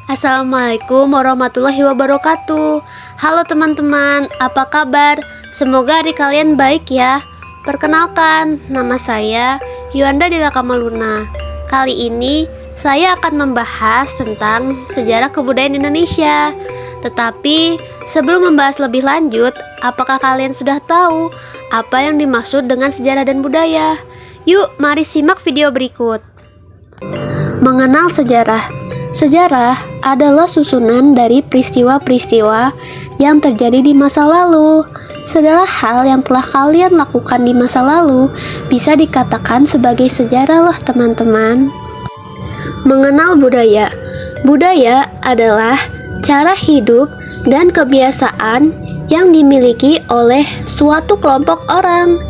Assalamualaikum warahmatullahi wabarakatuh. Halo teman-teman, apa kabar? Semoga hari kalian baik ya. Perkenalkan, nama saya Yuanda Dila Kamaluna. Kali ini saya akan membahas tentang sejarah kebudayaan Indonesia. Tetapi sebelum membahas lebih lanjut, apakah kalian sudah tahu apa yang dimaksud dengan sejarah dan budaya? Yuk, mari simak video berikut. Mengenal sejarah. Sejarah adalah susunan dari peristiwa-peristiwa yang terjadi di masa lalu. Segala hal yang telah kalian lakukan di masa lalu bisa dikatakan sebagai sejarah loh teman-teman. Mengenal budaya. Budaya adalah cara hidup dan kebiasaan yang dimiliki oleh suatu kelompok orang.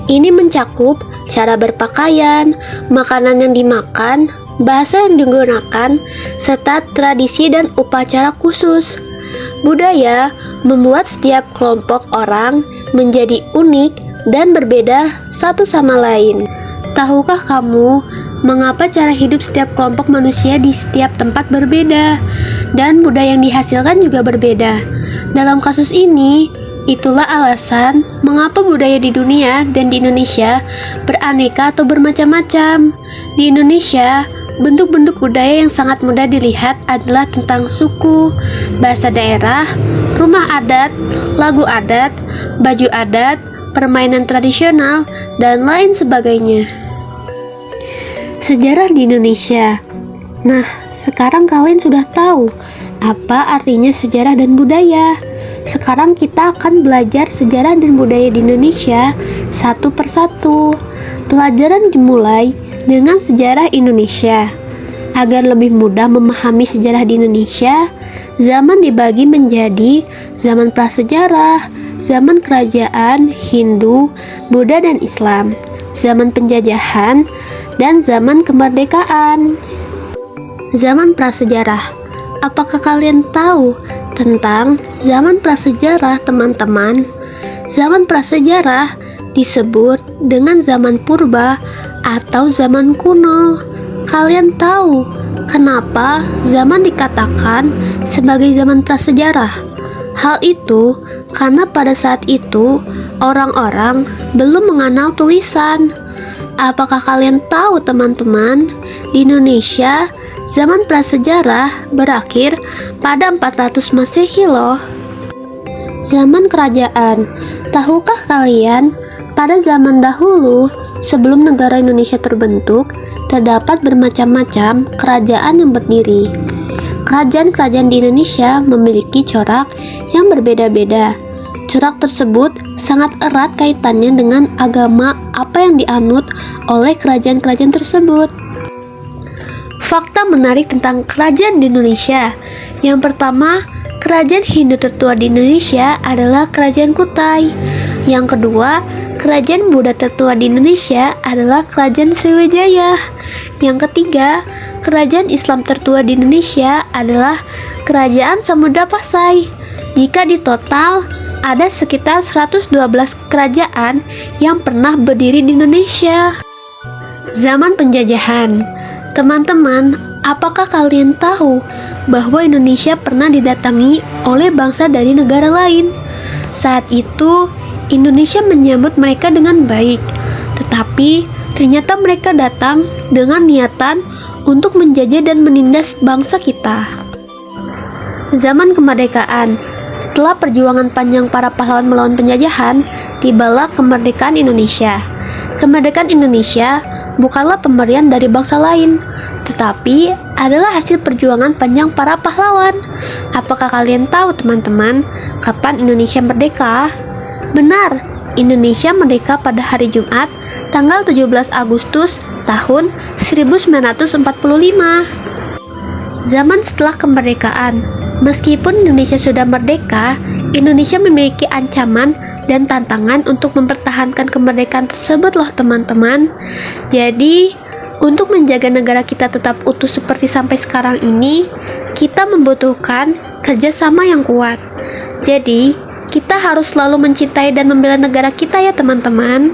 Ini mencakup cara berpakaian, makanan yang dimakan, bahasa yang digunakan, serta tradisi dan upacara khusus. Budaya membuat setiap kelompok orang menjadi unik dan berbeda satu sama lain. Tahukah kamu mengapa cara hidup setiap kelompok manusia di setiap tempat berbeda dan budaya yang dihasilkan juga berbeda? Dalam kasus ini, itulah alasan mengapa budaya di dunia dan di Indonesia beraneka atau bermacam-macam. Di Indonesia, bentuk-bentuk budaya yang sangat mudah dilihat adalah tentang suku, bahasa daerah, rumah adat, lagu adat, baju adat, permainan tradisional, dan lain sebagainya. Sejarah di Indonesia. Nah, sekarang kalian sudah tahu apa artinya sejarah dan budaya. Sekarang kita akan belajar sejarah dan budaya di Indonesia satu persatu. Pelajaran dimulai dengan sejarah Indonesia. Agar lebih mudah memahami sejarah di Indonesia, zaman dibagi menjadi zaman prasejarah, zaman kerajaan, Hindu, Buddha dan Islam, zaman penjajahan, dan zaman kemerdekaan. Zaman prasejarah. Apakah kalian tahu tentang zaman prasejarah, teman-teman? Zaman prasejarah disebut dengan zaman purba atau zaman kuno. Kalian tahu kenapa zaman dikatakan sebagai zaman prasejarah? Hal itu karena pada saat itu orang-orang belum mengenal tulisan. Apakah kalian tahu teman-teman, di Indonesia zaman prasejarah berakhir pada 400 Masehi loh. Zaman kerajaan. Tahukah kalian, pada zaman dahulu, sebelum negara Indonesia terbentuk, terdapat bermacam-macam kerajaan yang berdiri. Kerajaan-kerajaan di Indonesia memiliki corak yang berbeda-beda. Corak tersebut sangat erat kaitannya dengan agama apa yang dianut oleh kerajaan-kerajaan tersebut. Fakta menarik tentang kerajaan di Indonesia. Yang pertama, kerajaan Hindu tertua di Indonesia adalah Kerajaan Kutai. Yang kedua, kerajaan Buddha tertua di Indonesia adalah Kerajaan Sriwijaya. Yang ketiga, kerajaan Islam tertua di Indonesia adalah Kerajaan Samudra Pasai. Jika ditotal, ada sekitar 112 kerajaan yang pernah berdiri di Indonesia. Zaman penjajahan. Teman-teman, apakah kalian tahu bahwa Indonesia pernah didatangi oleh bangsa dari negara lain? Saat itu, Indonesia menyambut mereka dengan baik, tetapi ternyata mereka datang dengan niatan untuk menjajah dan menindas bangsa kita. Zaman kemerdekaan. Setelah perjuangan panjang para pahlawan melawan penjajahan, tibalah kemerdekaan Indonesia. Kemerdekaan Indonesia bukanlah pemberian dari bangsa lain, tetapi adalah hasil perjuangan panjang para pahlawan. Apakah kalian tahu teman-teman, kapan Indonesia merdeka? Benar, Indonesia merdeka pada hari Jumat, tanggal 17 Agustus tahun 1945. Zaman setelah kemerdekaan. Meskipun Indonesia sudah merdeka, Indonesia memiliki ancaman dan tantangan untuk mempertahankan kemerdekaan tersebut loh teman-teman. Jadi, untuk menjaga negara kita tetap utuh seperti sampai sekarang ini, kita membutuhkan kerjasama yang kuat. Jadi, kita harus selalu mencintai dan membela negara kita ya teman-teman.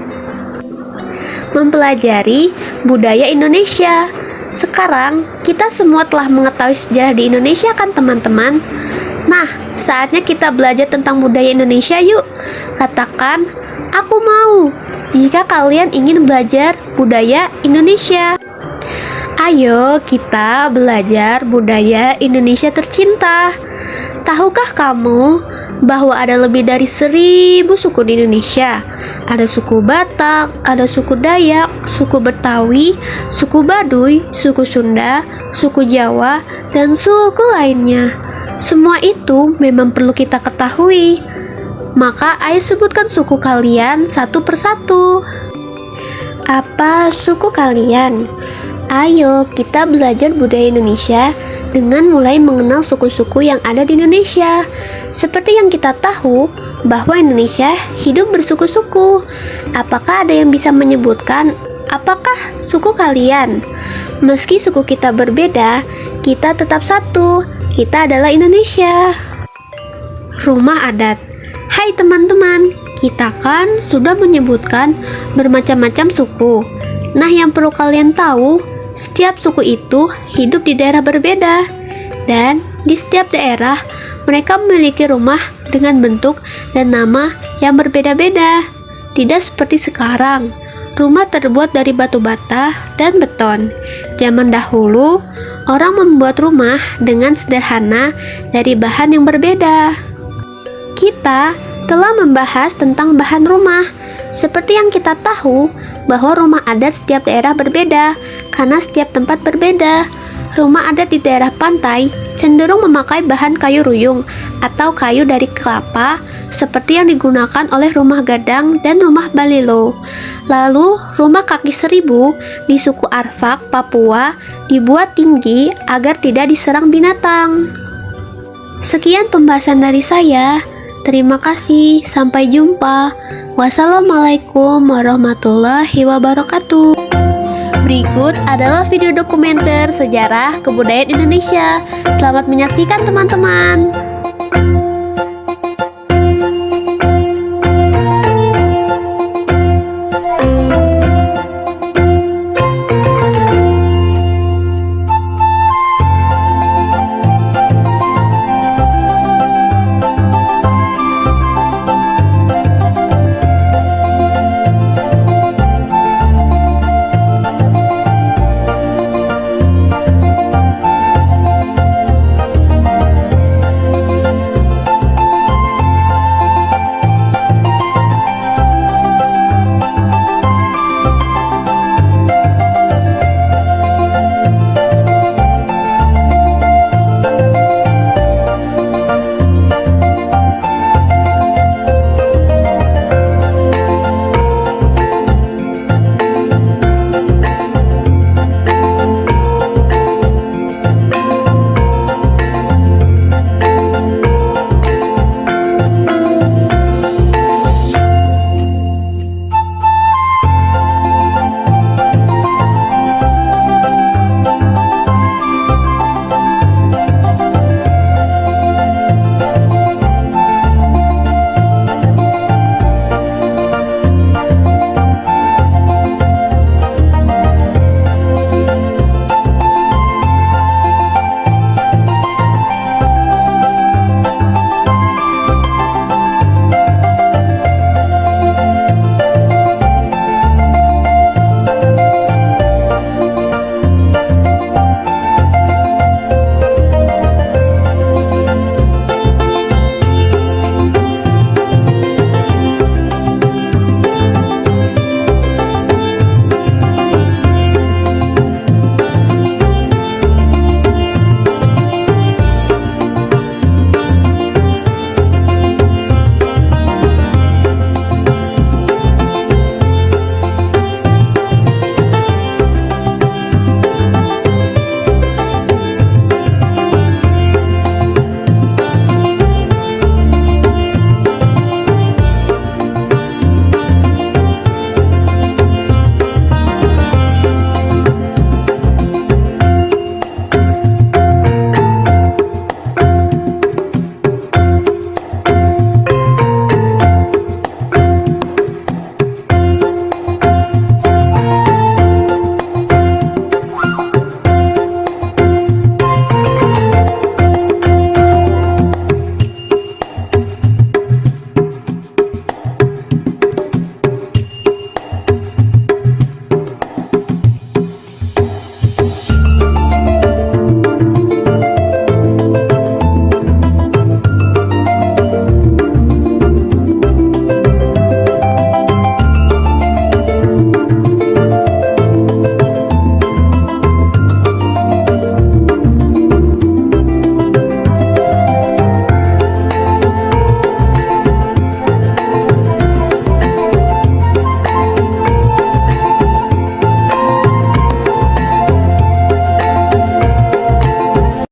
Mempelajari budaya Indonesia. Sekarang kita semua telah mengetahui sejarah di Indonesia kan teman-teman? Nah, saatnya kita belajar tentang budaya Indonesia yuk. Katakan, aku mau jika kalian ingin belajar budaya Indonesia. Ayo kita belajar budaya Indonesia tercinta. Tahukah kamu bahwa ada lebih dari 1000 suku di Indonesia? Ada suku Batak, ada suku Dayak, suku Betawi, suku Baduy, suku Sunda, suku Jawa, dan suku lainnya. Semua itu memang perlu kita ketahui. Maka ayo sebutkan suku kalian satu persatu. Apa suku kalian? Ayo kita belajar budaya Indonesia dengan mulai mengenal suku-suku yang ada di Indonesia. Seperti yang kita tahu bahwa Indonesia hidup bersuku-suku. Apakah ada yang bisa menyebutkan apakah suku kalian? Meski suku kita berbeda, kita tetap satu. Kita adalah Indonesia. Rumah adat. Hai teman-teman, kita kan sudah menyebutkan bermacam-macam suku. Nah, yang perlu kalian tahu, setiap suku itu hidup di daerah berbeda. Dan di setiap daerah, mereka memiliki rumah dengan bentuk dan nama yang berbeda-beda. Tidak seperti sekarang, rumah terbuat dari batu bata dan beton. Zaman dahulu, orang membuat rumah dengan sederhana dari bahan yang berbeda. Kita telah membahas tentang bahan rumah. Seperti yang kita tahu bahwa rumah adat setiap daerah berbeda karena setiap tempat berbeda. Rumah adat di daerah pantai cenderung memakai bahan kayu ruyung atau kayu dari kelapa seperti yang digunakan oleh rumah gadang dan rumah balilo. Lalu rumah kaki seribu di suku Arfak, Papua dibuat tinggi agar tidak diserang binatang. Sekian pembahasan dari saya. Terima kasih, sampai jumpa. Wassalamualaikum warahmatullahi wabarakatuh. Berikut adalah video dokumenter sejarah kebudayaan Indonesia. Selamat menyaksikan teman-teman.